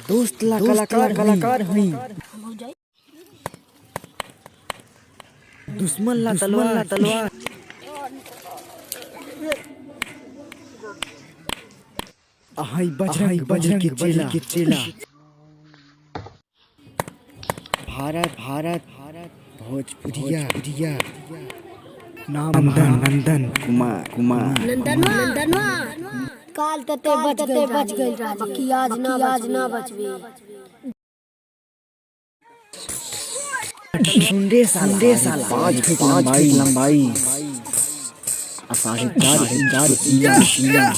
दोस्त ला कलाकार हुई। दुश्मन ला तलवार। हाय बजरंग के चेला। भारत भोजपुरिया। नंदन कुमार। नंदनवा काल तते बच गई राजी कि आज ना बचबे। सुंदे साला 5 फीट लंबाई। साढ़े 4 शीला।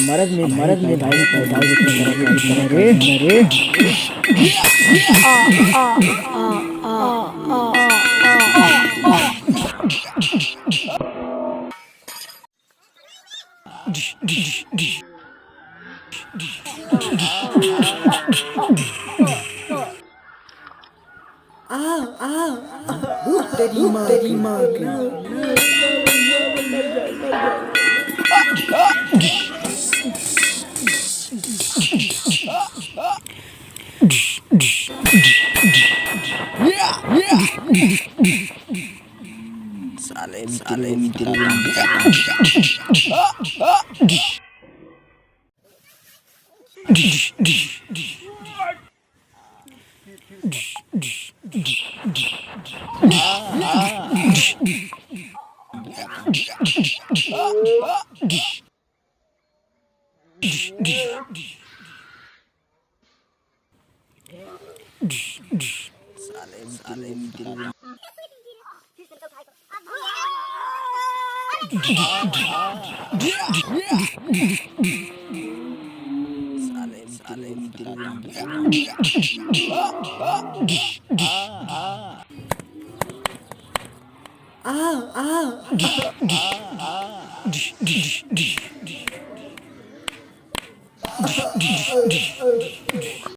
मरद में भाई पैदा रे। तेरी माँ साले